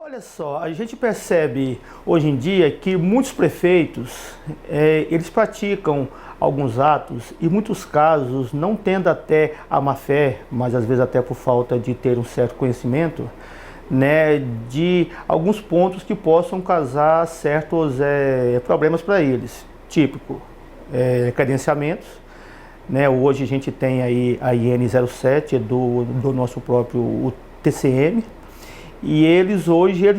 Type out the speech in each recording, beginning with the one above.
Olha só, a gente percebe hoje em dia que muitos prefeitos, eles praticam alguns atos e muitos casos, não tendo até a má fé, mas às vezes até por falta de ter um certo conhecimento, né, de alguns pontos que possam causar certos problemas para eles. Típico, credenciamentos, né? Hoje a gente tem aí a IN07 do nosso próprio TCM. E eles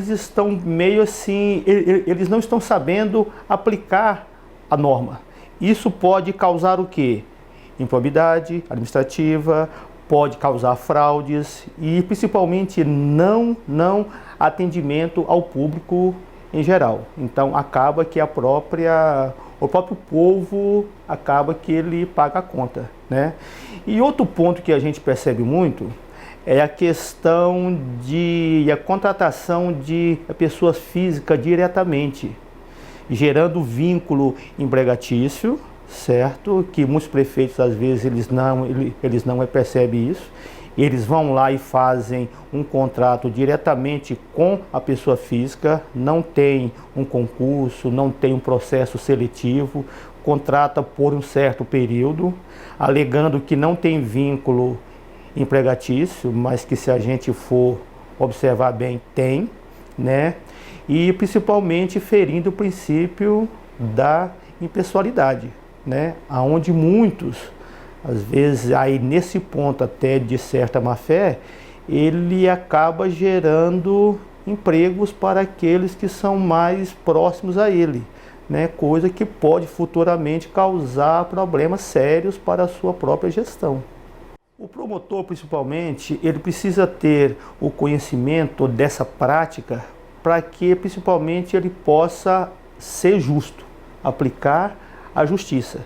estão meio assim, eles não estão sabendo aplicar a norma. Isso pode causar o quê? Improbidade administrativa, pode causar fraudes e principalmente não atendimento ao público em geral. Então acaba que o próprio povo acaba que ele paga a conta, né? E outro ponto que a gente percebe muito é a questão a contratação de pessoas físicas diretamente, gerando vínculo empregatício, certo? Que muitos prefeitos às vezes eles não percebem isso. Eles vão lá e fazem um contrato diretamente com a pessoa física, não tem um concurso, não tem um processo seletivo, contrata por um certo período, alegando que não tem vínculo empregatício, mas que se a gente for observar bem, tem, né? E principalmente ferindo o princípio da impessoalidade, né? Aonde muitos, às vezes, aí nesse ponto até de certa má-fé, ele acaba gerando empregos para aqueles que são mais próximos a ele, né? Coisa que pode futuramente causar problemas sérios para a sua própria gestão. O promotor, principalmente, ele precisa ter o conhecimento dessa prática para que, principalmente, ele possa ser justo, aplicar a justiça,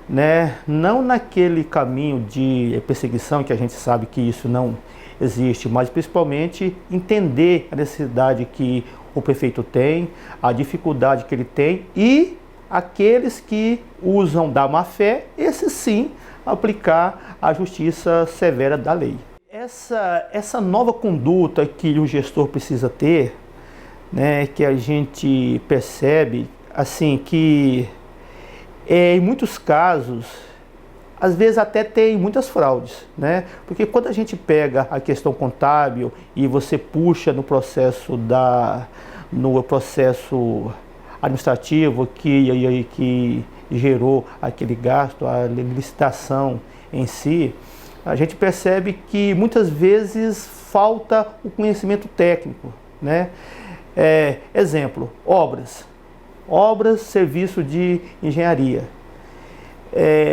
né? Não naquele caminho de perseguição, que a gente sabe que isso não existe, mas principalmente entender a necessidade que o prefeito tem, a dificuldade que ele tem e aqueles que usam da má-fé, esses sim, aplicar a justiça severa da lei. Essa nova conduta que o gestor precisa ter, né, que a gente percebe assim que em muitos casos, às vezes até tem muitas fraudes, né? Porque quando a gente pega a questão contábil e você puxa no processo administrativo que gerou aquele gasto, a licitação em si, a gente percebe que muitas vezes falta o conhecimento técnico, né? Exemplo, obras, serviço de engenharia.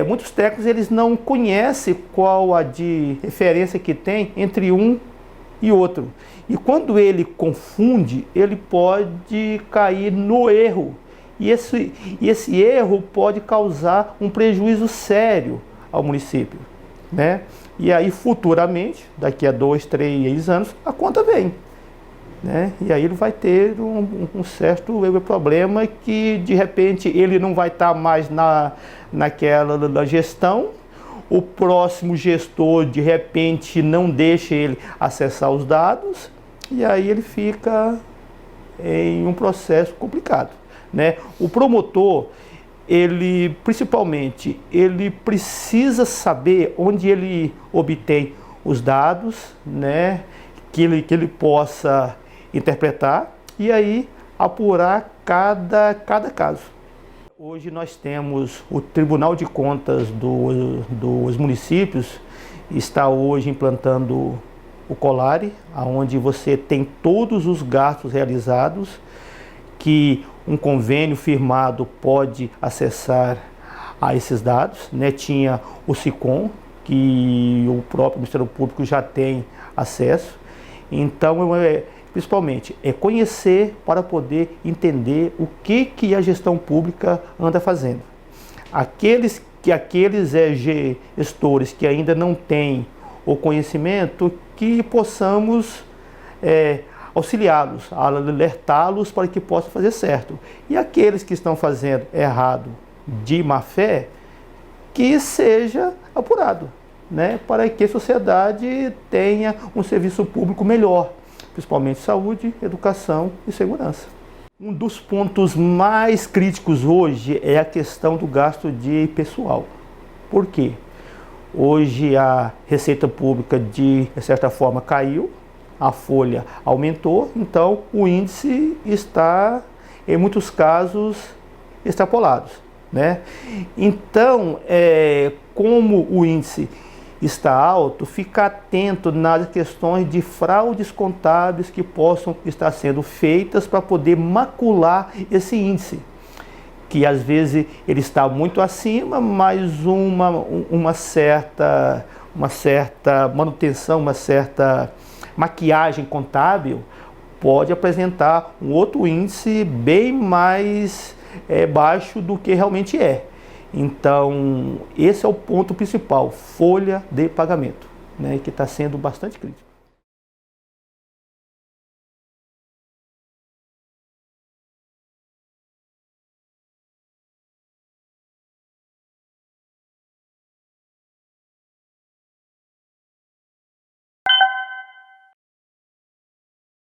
Muitos técnicos eles não conhecem qual a de referência que tem entre um e outro. E quando ele confunde, ele pode cair no erro. E esse erro pode causar um prejuízo sério ao município, né? E aí futuramente, daqui a 2, 3 anos, a conta vem, né? E aí ele vai ter um certo problema que de repente ele não vai estar mais naquela gestão. O próximo gestor de repente não deixa ele acessar os dados e aí ele fica em um processo complicado, né? O promotor, ele principalmente, ele precisa saber onde ele obtém os dados, né? Que ele possa interpretar e aí apurar cada caso. Hoje nós temos o Tribunal de Contas dos municípios, está hoje implantando o Colare, onde você tem todos os gastos realizados, que um convênio firmado pode acessar a esses dados, né? Tinha o SICOM, que o próprio Ministério Público já tem acesso. Então, principalmente, conhecer para poder entender o que a gestão pública anda fazendo. Aqueles gestores que ainda não têm o conhecimento, que possamos auxiliá-los, alertá-los para que possam fazer certo. E aqueles que estão fazendo errado de má fé, que seja apurado, né? Para que a sociedade tenha um serviço público melhor. principalmente saúde, educação e segurança. Um dos pontos mais críticos hoje é a questão do gasto de pessoal. Por quê? Hoje a receita pública de certa forma caiu, a folha aumentou, então o índice está, em muitos casos, extrapolado, né? Então, como o índice está alto, ficar atento nas questões de fraudes contábeis que possam estar sendo feitas para poder macular esse índice, que às vezes ele está muito acima, mas uma certa manutenção, uma certa maquiagem contábil pode apresentar um outro índice bem mais baixo do que realmente é. Então, esse é o ponto principal, folha de pagamento, né, que está sendo bastante crítico.